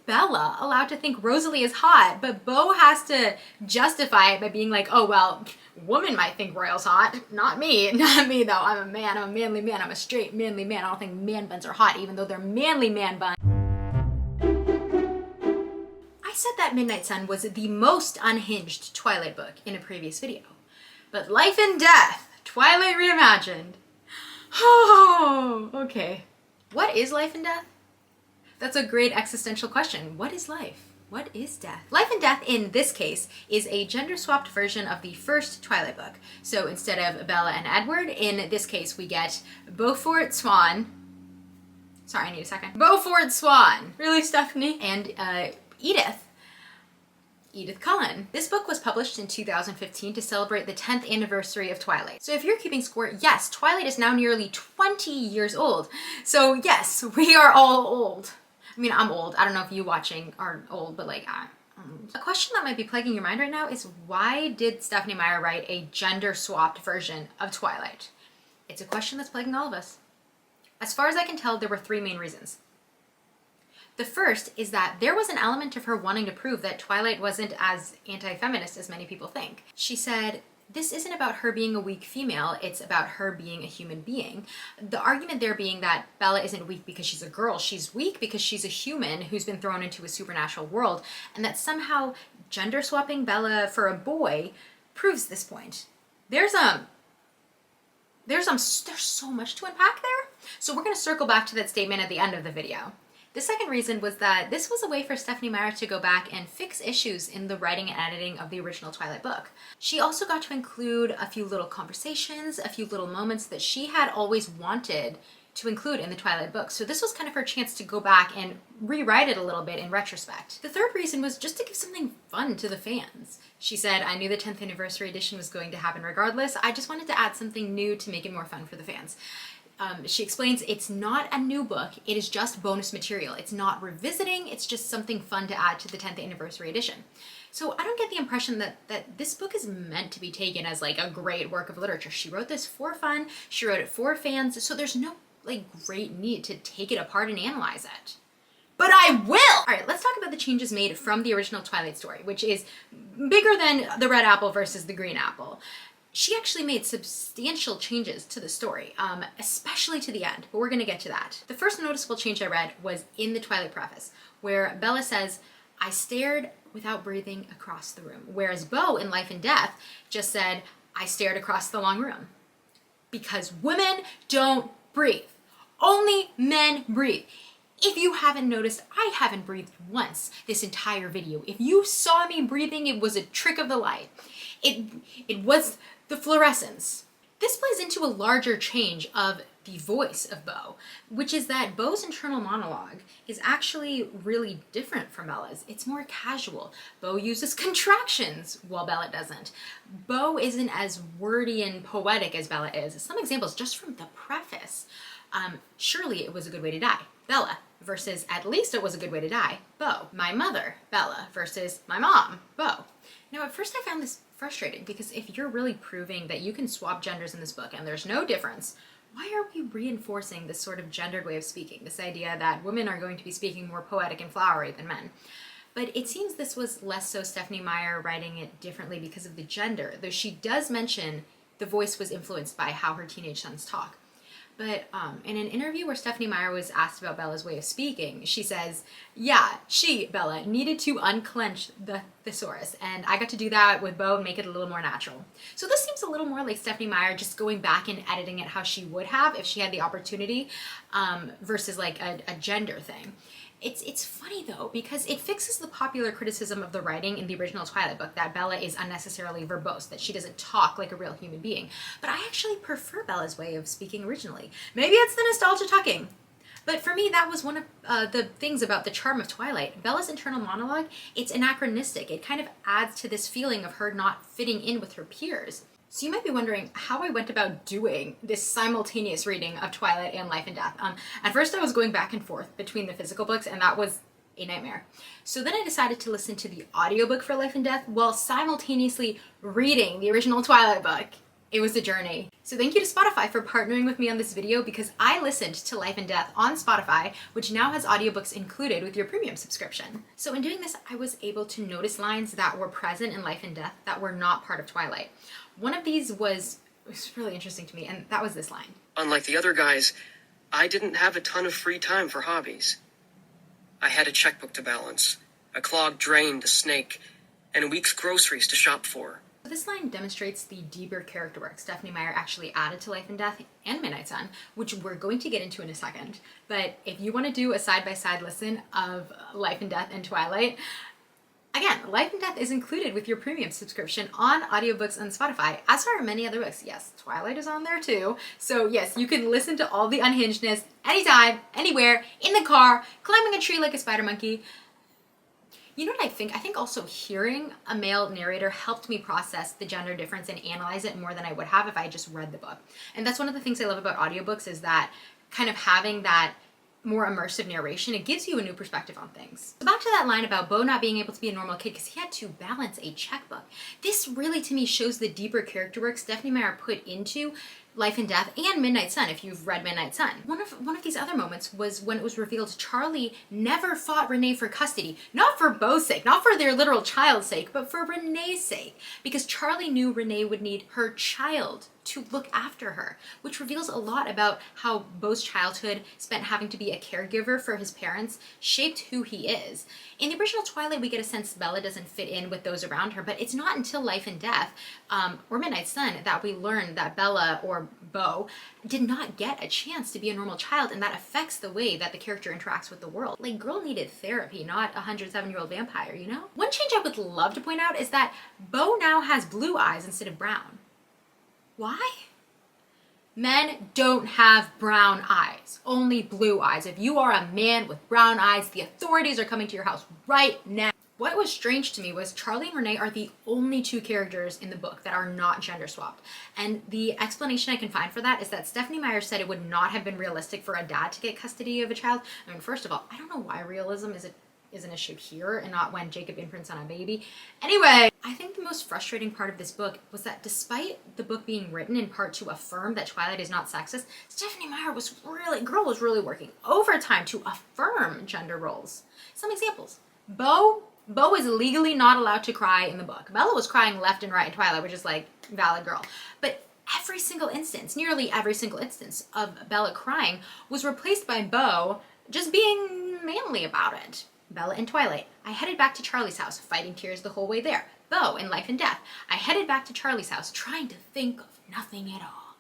Bella allowed to think Rosalie is hot, but Beau has to justify it by being like, oh, well, women might think Royal's hot. Not me. Not me, though. I'm a man. I'm a manly man. I'm a straight manly man. I don't think man buns are hot, even though they're manly man buns. I said that Midnight Sun was the most unhinged Twilight book in a previous video. But Life and Death, Twilight Reimagined. Oh, okay. What is life and death? That's a great existential question. What is life? What is death? Life and Death, in this case, is a gender-swapped version of the first Twilight book. So instead of Bella and Edward, in this case, we get Beaufort Swan. Sorry, I need a second. Beaufort Swan. Really, Stephanie? And Edythe Cullen. This book was published in 2015 to celebrate the 10th anniversary of Twilight. So if you're keeping score, yes, Twilight is now nearly 20 years old. So yes, we are all old. I mean, I'm old. I don't know if you watching are old, but like, a question that might be plaguing your mind right now is, why did Stephanie Meyer write a gender-swapped version of Twilight? It's a question that's plaguing all of us. As far as I can tell, there were three main reasons. The first is that there was an element of her wanting to prove that Twilight wasn't as anti-feminist as many people think. She said, this isn't about her being a weak female, it's about her being a human being. The argument there being that Bella isn't weak because she's a girl, she's weak because she's a human who's been thrown into a supernatural world, and that somehow gender swapping Bella for a boy proves this point. There's so much to unpack there. So we're gonna circle back to that statement at the end of the video. The second reason was that this was a way for Stephanie Meyer to go back and fix issues in the writing and editing of the original Twilight book. She also got to include a few little conversations, a few little moments that she had always wanted to include in the Twilight book. So this was kind of her chance to go back and rewrite it a little bit in retrospect. The third reason was just to give something fun to the fans. She said, I knew the 10th anniversary edition was going to happen regardless. I just wanted to add something new to make it more fun for the fans. She explains it's not a new book, it is just bonus material. It's not revisiting, it's just something fun to add to the 10th anniversary edition. So I don't get the impression that this book is meant to be taken as like a great work of literature. She wrote this for fun, she wrote it for fans, so there's no like great need to take it apart and analyze it. But I will! Alright, let's talk about the changes made from the original Twilight story, which is bigger than the red apple versus the green apple. She actually made substantial changes to the story, especially to the end, but we're gonna get to that. The first noticeable change I read was in the Twilight preface, where Bella says, I stared without breathing across the room, whereas Beau in Life and Death just said, I stared across the long room. Because women don't breathe. Only men breathe. If you haven't noticed, I haven't breathed once this entire video. If you saw me breathing, it was a trick of the light. It was the fluorescence. This plays into a larger change of the voice of Beau, which is that Beau's internal monologue is actually really different from Bella's. It's more casual. Beau uses contractions while Bella doesn't. Beau isn't as wordy and poetic as Bella is. Some examples just from the preface. Surely it was a good way to die. Bella versus at least it was a good way to die. Beau. My mother, Bella, versus my mom, Beau. Now at first I found this frustrating because if you're really proving that you can swap genders in this book and there's no difference, why are we reinforcing this sort of gendered way of speaking? This idea that women are going to be speaking more poetic and flowery than men. But it seems this was less so Stephanie Meyer writing it differently because of the gender, though she does mention the voice was influenced by how her teenage sons talk. But in an interview where Stephanie Meyer was asked about Bella's way of speaking, she says, yeah, she, Bella, needed to unclench the thesaurus, and I got to do that with Beau and make it a little more natural. So this seems a little more like Stephanie Meyer just going back and editing it how she would have if she had the opportunity, versus like a gender thing. It's funny though, because it fixes the popular criticism of the writing in the original Twilight book that Bella is unnecessarily verbose, that she doesn't talk like a real human being. But I actually prefer Bella's way of speaking originally. Maybe it's the nostalgia talking. But for me, that was one of the things about the charm of Twilight. Bella's internal monologue, it's anachronistic. It kind of adds to this feeling of her not fitting in with her peers. So you might be wondering how I went about doing this simultaneous reading of Twilight and Life and Death. At first I was going back and forth between the physical books, and that was a nightmare. So then I decided to listen to the audiobook for Life and Death while simultaneously reading the original Twilight book. It was a journey. So thank you to Spotify for partnering with me on this video, because I listened to Life and Death on Spotify, which now has audiobooks included with your premium subscription. So in doing this, I was able to notice lines that were present in Life and Death that were not part of Twilight. One of these was really interesting to me, and that was this line. Unlike the other guys, I didn't have a ton of free time for hobbies. I had a checkbook to balance, a clogged drain to snake, and a week's groceries to shop for. This line demonstrates the deeper character work Stephenie Meyer actually added to Life and Death and Midnight Sun, which we're going to get into in a second. But if you want to do a side-by-side listen of Life and Death and Twilight, again, Life and Death is included with your premium subscription on audiobooks on Spotify, as are many other books. Yes, Twilight is on there too. So yes, you can listen to all the unhingedness anytime, anywhere, in the car, climbing a tree like a spider monkey. You know what I think? I think also hearing a male narrator helped me process the gender difference and analyze it more than I would have if I just read the book. And that's one of the things I love about audiobooks, is that kind of having that more immersive narration, it gives you a new perspective on things. So back to that line about Beau not being able to be a normal kid because he had to balance a checkbook. This really, to me, shows the deeper character work Stephenie Meyer put into Life and Death and Midnight Sun, if you've read Midnight Sun. One of these other moments was when it was revealed Charlie never fought Renee for custody. Not for Beau's sake, not for their literal child's sake, but for Renee's sake. Because Charlie knew Renee would need her child to look after her, which reveals a lot about how Beau's childhood spent having to be a caregiver for his parents shaped who he is. In the original Twilight, we get a sense Bella doesn't fit in with those around her, but it's not until Life and Death or Midnight Sun that we learn that Bella, or Beau, did not get a chance to be a normal child, and that affects the way that the character interacts with the world. Like, girl needed therapy, not a 107-year-old vampire, you know? One change I would love to point out is that Beau now has blue eyes instead of brown. Why? Men don't have brown eyes, only blue eyes. If you are a man with brown eyes, the authorities are coming to your house right now. What was strange to me was Charlie and Renee are the only two characters in the book that are not gender swapped. And the explanation I can find for that is that Stephenie Meyer said it would not have been realistic for a dad to get custody of a child. I mean, first of all, I don't know why realism is an issue here and not when Jacob imprints on a baby. Anyway, I think the most frustrating part of this book was that despite the book being written in part to affirm that Twilight is not sexist, Stephenie Meyer was really working overtime to affirm gender roles. Some examples. Beau is legally not allowed to cry in the book. Bella was crying left and right in Twilight, which is like, valid girl. But every single instance, nearly every single instance of Bella crying was replaced by Beau just being manly about it. Bella in Twilight, I headed back to Charlie's house, fighting tears the whole way there. Beau in Life and Death, I headed back to Charlie's house, trying to think of nothing at all.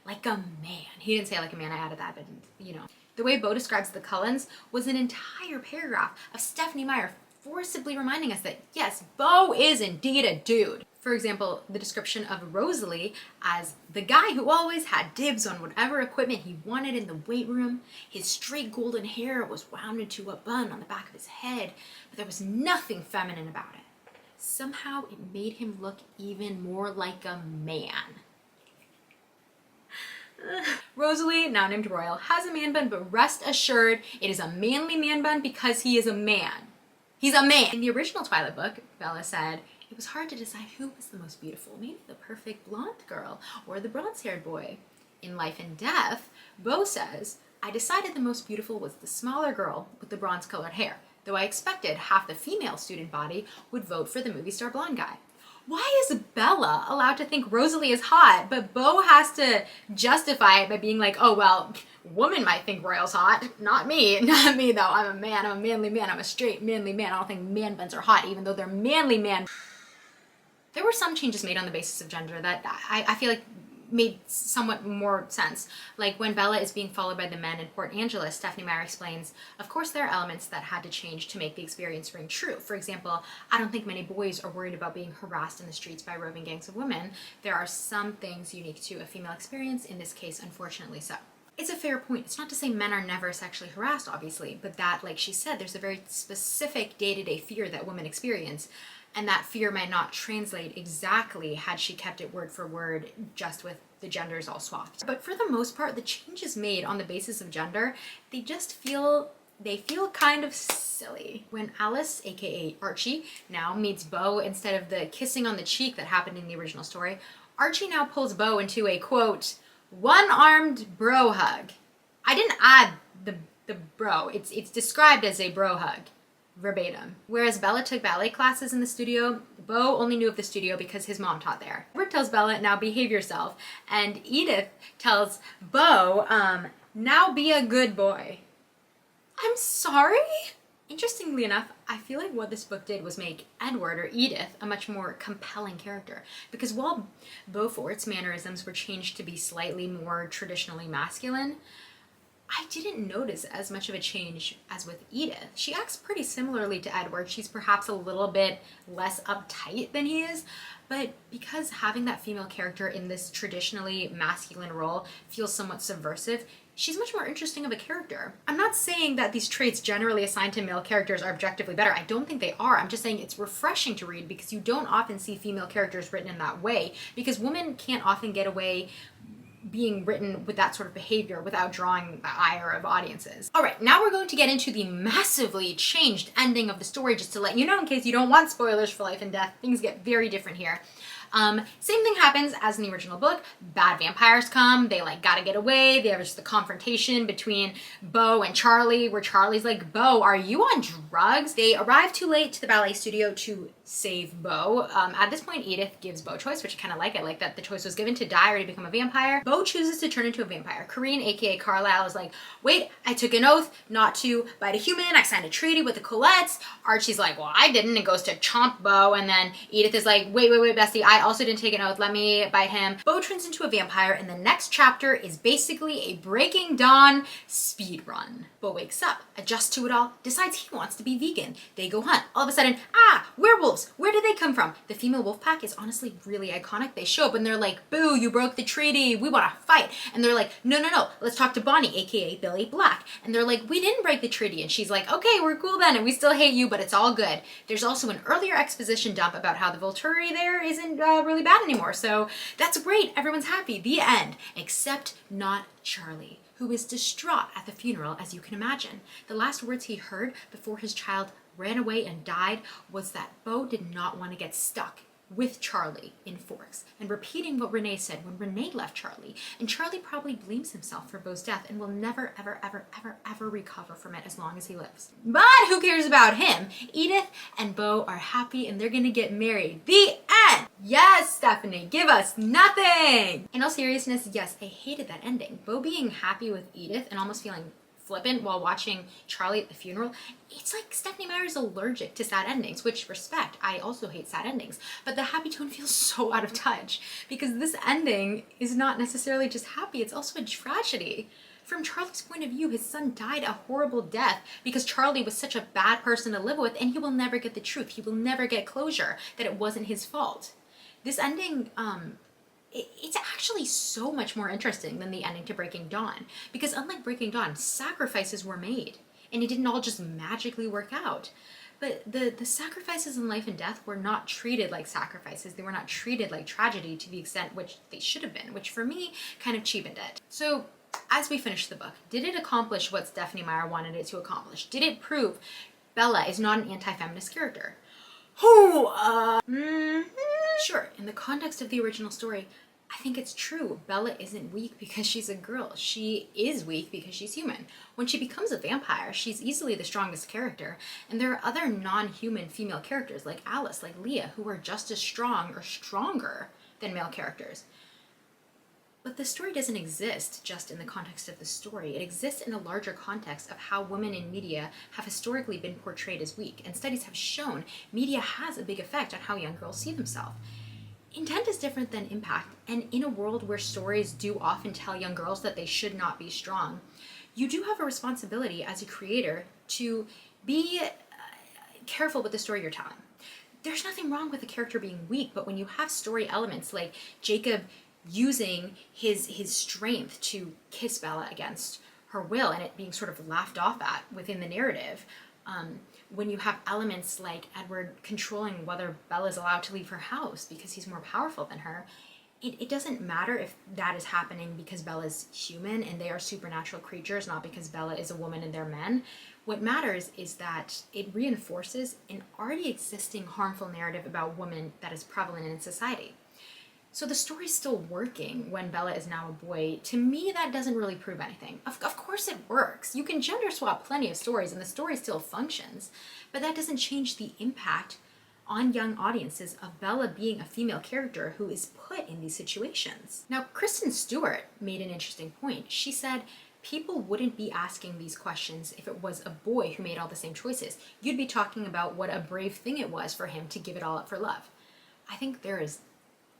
Like a man. He didn't say like a man, I added that, but you know. The way Beau describes the Cullens was an entire paragraph of Stephenie Meyer forcibly reminding us that, yes, Beau is indeed a dude. For example, the description of Rosalie as the guy who always had dibs on whatever equipment he wanted in the weight room. His straight golden hair was wound into a bun on the back of his head, but there was nothing feminine about it. Somehow it made him look even more like a man. Rosalie, now named Royal, has a man bun, but rest assured, it is a manly man bun because he is a man. He's a man! In the original Twilight book, Bella said, it was hard to decide who was the most beautiful, maybe the perfect blonde girl or the bronze-haired boy. In Life and Death, Beau says, I decided the most beautiful was the smaller girl with the bronze-colored hair, though I expected half the female student body would vote for the movie star blonde guy. Why is Bella allowed to think Rosalie is hot, but Beau has to justify it by being like, oh, well, women might think Royal's hot, not me. Not me, though. I'm a man. I'm a manly man. I'm a straight, manly man. I don't think man buns are hot, even though they're manly man. There were some changes made on the basis of gender that I feel like made somewhat more sense. Like when Bella is being followed by the men in Port Angeles, Stephenie Meyer explains, of course there are elements that had to change to make the experience ring true. For example, I don't think many boys are worried about being harassed in the streets by roving gangs of women. There are some things unique to a female experience, in this case, unfortunately so. It's a fair point. It's not to say men are never sexually harassed, obviously, but that, like she said, there's a very specific day-to-day fear that women experience, and that fear might not translate exactly had she kept it word for word, just with the genders all swapped. But for the most part, the changes made on the basis of gender, they feel kind of silly. When Alice, aka Archie, now meets Beau, instead of the kissing on the cheek that happened in the original story, Archie now pulls Beau into a, quote, one-armed bro hug. I didn't add the bro. It's described as a bro hug, verbatim. Whereas Bella took ballet classes in the studio, Beau only knew of the studio because his mom taught there. Edward tells Bella, now behave yourself, and Edythe tells Beau, now be a good boy. I'm sorry? Interestingly enough, I feel like what this book did was make Edward, or Edythe, a much more compelling character. Because while Beaufort's mannerisms were changed to be slightly more traditionally masculine, I didn't notice as much of a change as with Edythe. She acts pretty similarly to Edward. She's perhaps a little bit less uptight than he is, but because having that female character in this traditionally masculine role feels somewhat subversive, she's much more interesting of a character. I'm not saying that these traits generally assigned to male characters are objectively better. I don't think they are. I'm just saying it's refreshing to read because you don't often see female characters written in that way, because women can't often get away being written with that sort of behavior without drawing the ire of audiences. All right, now we're going to get into the massively changed ending of the story, just to let you know in case you don't want spoilers for Life and Death. Things get very different here. Same thing happens as in the original book. Bad vampires come, they like gotta get away. There's the confrontation between Beau and Charlie, where Charlie's like, Beau, are you on drugs? They arrive too late to the ballet studio to save Beau. At this point, Edythe gives Beau a choice, which I kind of like. I like that the choice was given to die or to become a vampire. Beau chooses to turn into a vampire. Corinne, aka Carlisle, is like, wait, I took an oath not to bite a human. I signed a treaty with the Colettes. Archie's like, well, I didn't, and goes to chomp Beau. And then Edythe is like, wait, bestie, I also didn't take an oath. Let me bite him. Beau turns into a vampire, and the next chapter is basically a Breaking Dawn speed run. Beau wakes up, adjusts to it all, decides he wants to be vegan. They go hunt. All of a sudden, werewolves. Where did they come from? The female wolf pack is honestly really iconic. They show up and they're like, boo, you broke the treaty. We want to fight. And they're like, no. Let's talk to Bonnie, aka Billy Black. And they're like, we didn't break the treaty. And she's like, okay, we're cool then. And we still hate you, but it's all good. There's also an earlier exposition dump about how the Volturi there isn't really bad anymore. So that's great. Everyone's happy. The end. Except not Charlie, who is distraught at the funeral, as you can imagine. The last words he heard before his child ran away and died was that Beau did not want to get stuck with Charlie in Forks, and repeating what Renee said when Renee left Charlie. And Charlie probably blames himself for Beau's death and will never, ever recover from it as long as he lives. But who cares about him? Edythe and Beau are happy and they're gonna get married. The end! Yes, Stephanie, give us nothing! In all seriousness, yes, I hated that ending. Beau being happy with Edythe and almost feeling flippant while watching Charlie at the funeral. It's like Stephanie Meyer is allergic to sad endings, which, respect, I also hate sad endings. But the happy tone feels so out of touch because this ending is not necessarily just happy, it's also a tragedy. From Charlie's point of view, his son died a horrible death because Charlie was such a bad person to live with, and he will never get the truth. He will never get closure that it wasn't his fault. This ending, it's actually so much more interesting than the ending to Breaking Dawn, because unlike Breaking Dawn, sacrifices were made and it didn't all just magically work out. But the sacrifices in Life and Death were not treated like sacrifices. They were not treated like tragedy to the extent which they should have been, which for me kind of cheapened it. So as we finish the book, did it accomplish what Stephanie Meyer wanted it to accomplish? Did it prove Bella is not an anti-feminist character? Sure, in the context of the original story, I think it's true. Bella isn't weak because she's a girl. She is weak because she's human. When she becomes a vampire, she's easily the strongest character. And there are other non-human female characters like Alice, like Leah, who are just as strong or stronger than male characters. But the story doesn't exist just in the context of the story. It exists in a larger context of how women in media have historically been portrayed as weak. And studies have shown media has a big effect on how young girls see themselves. Intent is different than impact, and in a world where stories do often tell young girls that they should not be strong, you do have a responsibility as a creator to be careful with the story you're telling. There's nothing wrong with a character being weak, but when you have story elements like Jacob using his strength to kiss Bella against her will and it being sort of laughed off at within the narrative, when you have elements like Edward controlling whether Bella's allowed to leave her house because he's more powerful than her, it doesn't matter if that is happening because Bella's human and they are supernatural creatures, not because Bella is a woman and they're men. What matters is that it reinforces an already existing harmful narrative about women that is prevalent in society. So the story's still working when Bella is now a boy. To me, that doesn't really prove anything. Of course it works. You can gender swap plenty of stories and the story still functions, but that doesn't change the impact on young audiences of Bella being a female character who is put in these situations. Now, Kristen Stewart made an interesting point. She said, people wouldn't be asking these questions if it was a boy who made all the same choices. You'd be talking about what a brave thing it was for him to give it all up for love. I think there is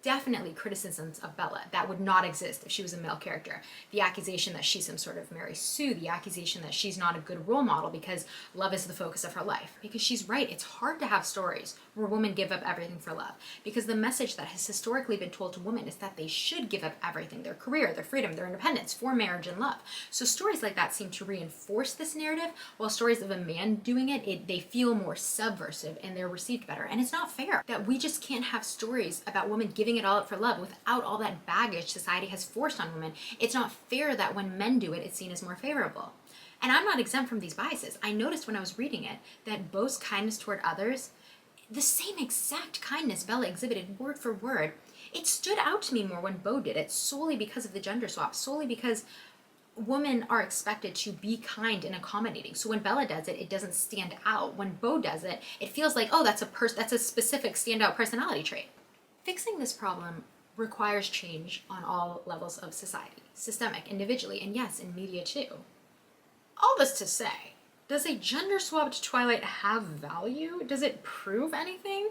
definitely criticisms of Bella that would not exist if she was a male character. The accusation that she's some sort of Mary Sue, the accusation that she's not a good role model because love is the focus of her life. Because she's right, it's hard to have stories where women give up everything for love. Because the message that has historically been told to women is that they should give up everything, their career, their freedom, their independence, for marriage and love. So stories like that seem to reinforce this narrative, while stories of a man doing it, they feel more subversive and they're received better. And it's not fair that we just can't have stories about women giving it all up for love without all that baggage society has forced on women. It's not fair that when men do it, it's seen as more favorable. And I'm not exempt from these biases. I noticed when I was reading it that Beau's kindness toward others, the same exact kindness Bella exhibited word for word, it stood out to me more when Beau did it, solely because of the gender swap, solely because women are expected to be kind and accommodating. So when Bella does it, it doesn't stand out. When Beau does it, it feels like, oh, that's a specific standout personality trait. Fixing this problem requires change on all levels of society, systemic, individually, and yes, in media too. All this to say, does a gender-swapped Twilight have value? Does it prove anything?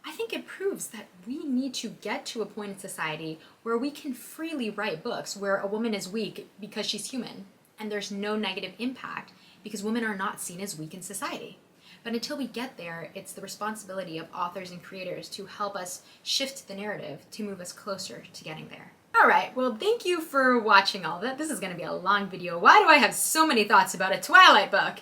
I think it proves that we need to get to a point in society where we can freely write books where a woman is weak because she's human, and there's no negative impact because women are not seen as weak in society. But until we get there, it's the responsibility of authors and creators to help us shift the narrative to move us closer to getting there. Alright, well thank you for watching all that. This is going to be a long video. Why do I have so many thoughts about a Twilight book?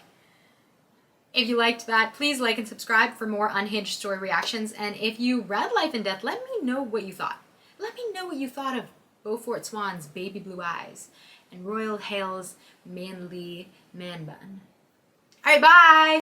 If you liked that, please like and subscribe for more unhinged story reactions. And if you read Life and Death, let me know what you thought. Let me know what you thought of Beaufort Swan's baby blue eyes and Royal Hale's manly man bun. Alright, bye!